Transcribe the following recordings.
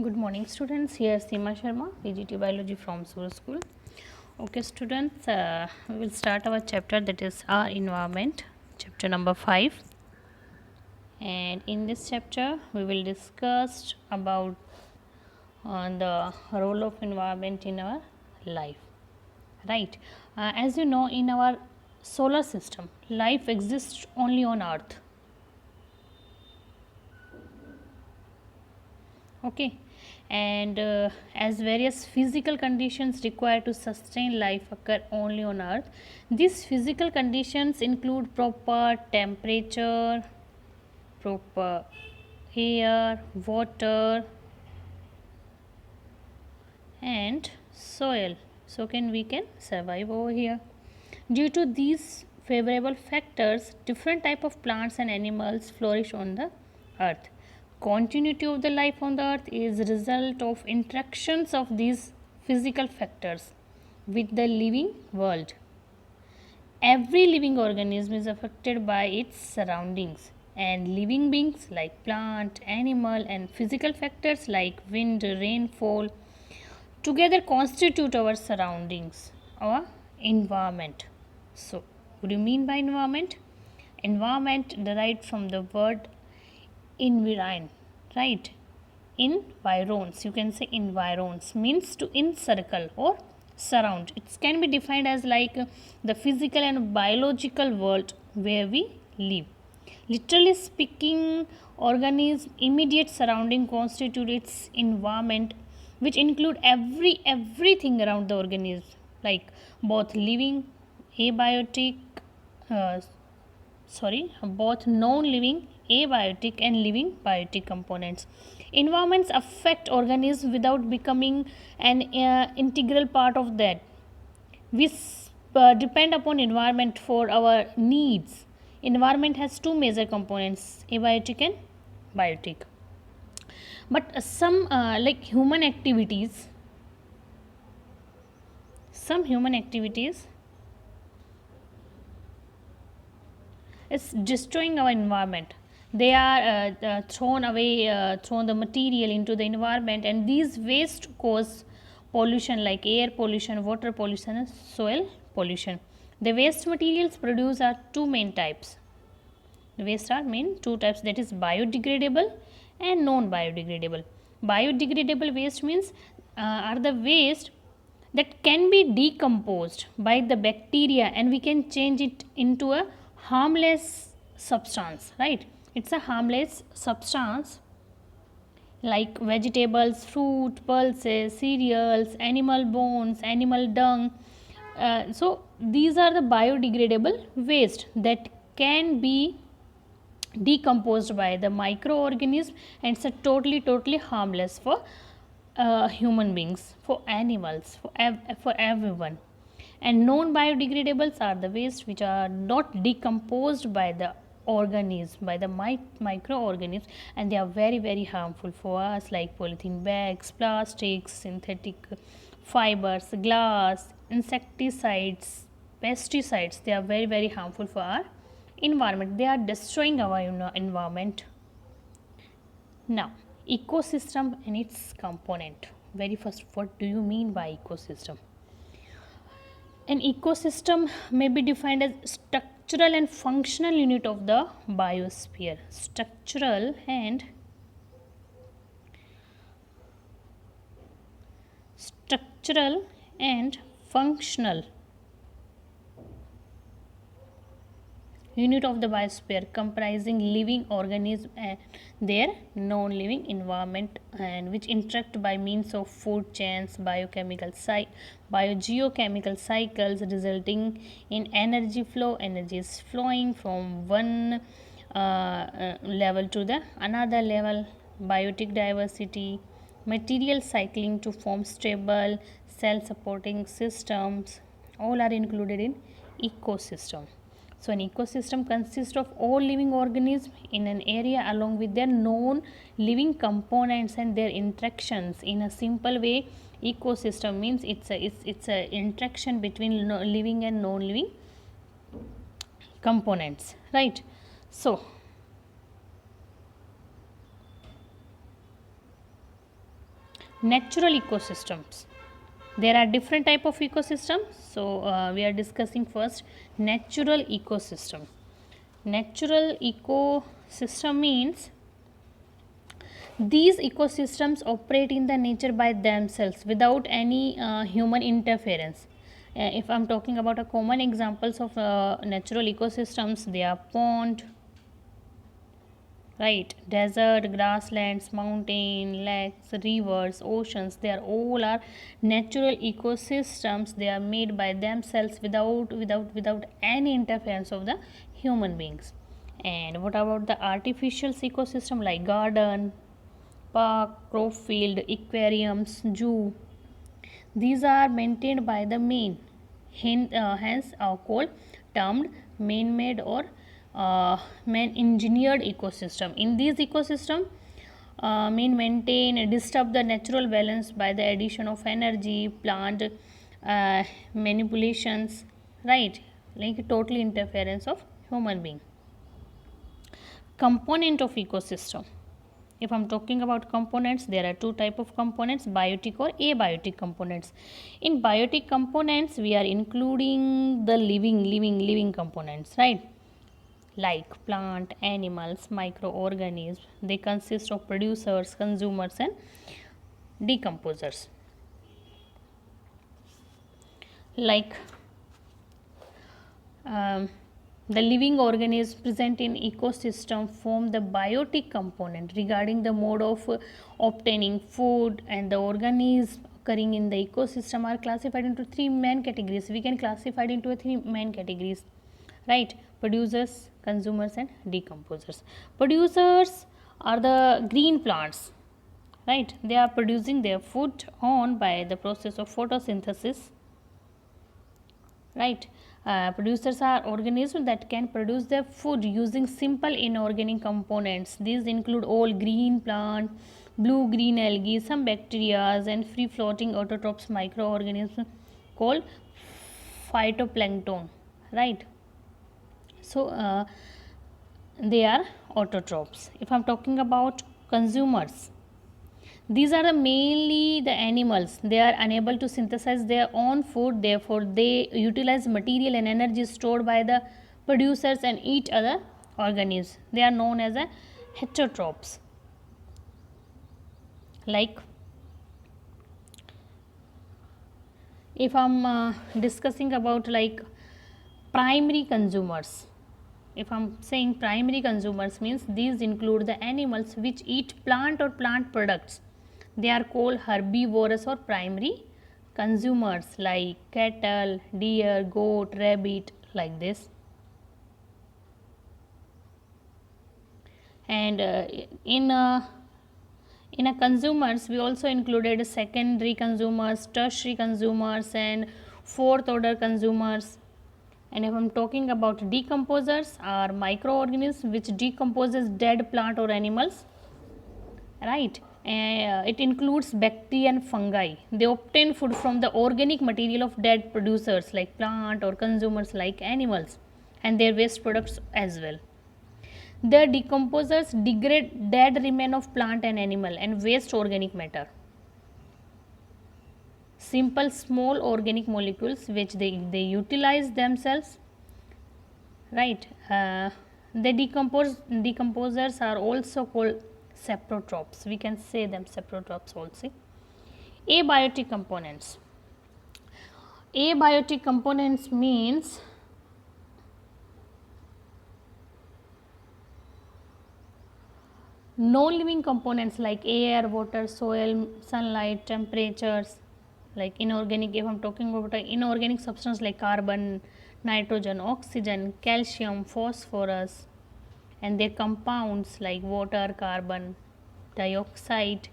Good morning students, here is Seema Sharma, PGT Biology from Surya School. Okay students, we will start our chapter, that is our environment, chapter number 5. And in this chapter we will discuss about the role of environment in our life, right? As you know, in our solar system life exists only on earth. Okay, and as various physical conditions required to sustain life occur only on earth, these physical conditions include proper temperature, proper air, water, and soil, so we can survive over here. Due to these favorable factors, different type of plants and animals flourish on the earth. Continuity of the life on the earth is result of interactions of these physical factors with the living world. Every living organism is affected by its surroundings, and living beings like plant, animal, and physical factors like wind, rainfall together constitute our surroundings, our environment. So, what do you mean by environment? Environment derived from the word environ, right? Environs, you can say environs means to encircle or surround. It can be defined as like the physical and biological world where we live. Literally speaking, organism immediate surrounding constitute its environment, which include everything around the organism, like both living, abiotic, uh, both non-living, abiotic, and living biotic components. Environments affect organisms without becoming an integral part of that. We depend upon environment for our needs. Environment has two major components, abiotic and biotic. But some like human activities is destroying our environment. They are thrown the material into the environment, and these waste cause pollution like air pollution, water pollution, and soil pollution. The waste materials produced are two main types. The waste are main two types, that is biodegradable and non-biodegradable. Biodegradable waste means are the waste that can be decomposed by the bacteria, and we can change it into a harmless substance, right? It's a harmless substance like vegetables, fruit, pulses, cereals, animal bones, animal dung. So these are the biodegradable waste that can be decomposed by the microorganism, and it's a totally harmless for human beings, for animals, for everyone. And non biodegradables are the waste which are not decomposed by the organism, by the microorganisms, and they are very harmful for us, like polythene bags, plastics, synthetic fibers, glass, insecticides, pesticides. They are very harmful for our environment. They are destroying our environment. Now, ecosystem and its component. Very first, what do you mean by ecosystem? An ecosystem may be defined as structural and functional unit of the biosphere. Structural and functional unit of the biosphere comprising living organisms and their non-living environment, and which interact by means of food chains, biogeochemical cycles resulting in energy flow. Energy is flowing from one level to the another level. Biotic diversity, material cycling to form stable cell supporting systems, all are included in ecosystem. So, an ecosystem consists of all living organisms in an area along with their known living components and their interactions. In a simple way, ecosystem means it's a interaction between living and non-living components, right? So, Natural ecosystems. There are different type of ecosystems. So we are discussing first natural ecosystem. Natural ecosystem means these ecosystems operate in the nature by themselves without any human interference. If I'm talking about a common examples of natural ecosystems, they are pond, right, desert, grasslands, mountain, lakes, rivers, oceans. They are all are natural ecosystems. They are made by themselves without any interference of the human beings. And what about the artificial ecosystem like garden, park, crop field, aquariums, zoo? These are maintained by the man, hence are called termed man-made or man-engineered ecosystem. In these ecosystem, man maintain and disturb the natural balance by the addition of energy, plant manipulations, right? Like total interference of human being. Component of ecosystem. If I'm talking about components, there are two type of components, biotic or abiotic components. In biotic components, we are including the living components, right? Like plant, animals, microorganisms. They consist of producers, consumers and decomposers. Like the living organisms present in ecosystem form the biotic component. Regarding the mode of obtaining food, and the organisms occurring in the ecosystem are classified into three main categories. We can classify it into three main categories, right? Producers, consumers and decomposers. Producers are the green plants, right? They are producing their food on by the process of photosynthesis, right? Producers are organisms that can produce their food using simple inorganic components. These include all green plant, blue green algae, some bacteria and free floating autotrophs microorganisms called phytoplankton, right? So they are autotrophs. If I'm talking about consumers, these are the mainly the animals. They are unable to synthesize their own food, therefore they utilize material and energy stored by the producers and eat other organisms. They are known as a heterotrophs. Like if I'm discussing about like primary consumers, if I'm saying primary consumers means these include the animals which eat plant or plant products. They are called herbivorous or primary consumers like cattle, deer, goat, rabbit, like this. And in a consumers we also included secondary consumers, tertiary consumers and fourth order consumers. And if I'm talking about decomposers, are microorganisms which decomposes dead plant or animals, right? It includes bacteria and fungi. They obtain food from the organic material of dead producers like plant or consumers like animals and their waste products as well. The decomposers degrade dead remain of plant and animal and waste organic matter. Simple small organic molecules which they utilize themselves, right? The decomposers are also called saprotrophs. We can say them saprotrophs also. Abiotic components. Abiotic components means non-living components like air, water, soil, sunlight, temperatures. Like inorganic, if I'm talking about an inorganic substance like carbon, nitrogen, oxygen, calcium, phosphorus, and their compounds like water, carbon dioxide,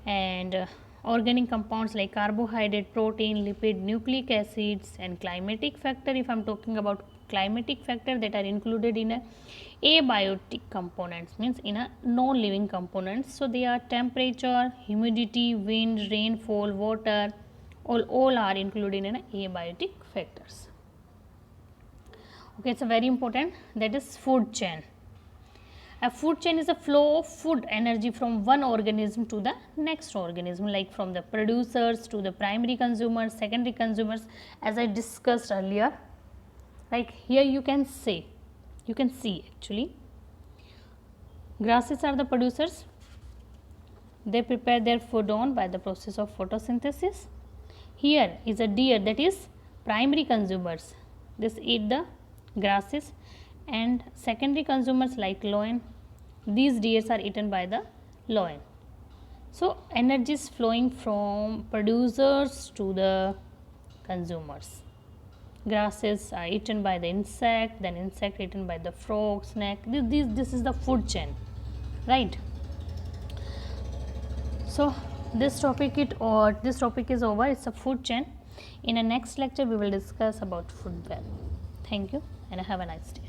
and organic compounds like carbohydrate, protein, lipid, nucleic acids, and climatic factor. If I'm talking about climatic factor that are included in a abiotic components means in a non-living components. So they are temperature, humidity, wind, rainfall, water, all are included in a abiotic factors. Okay, it's a very important, that is food chain. A food chain is a flow of food energy from one organism to the next organism, like from the producers to the primary consumers, secondary consumers, as I discussed earlier. Like here you can see actually, grasses are the producers. They prepare their food on by the process of photosynthesis. Here is a deer, that is primary consumers. This eat the grasses, and secondary consumers like lion. These deers are eaten by the lion. So energy is flowing from producers to the consumers. Grasses are eaten by the insect, then insect eaten by the frog, snake. This is the food chain, right? So this topic is over. It's a food chain. In a next lecture we will discuss about food web. Thank you and have a nice day.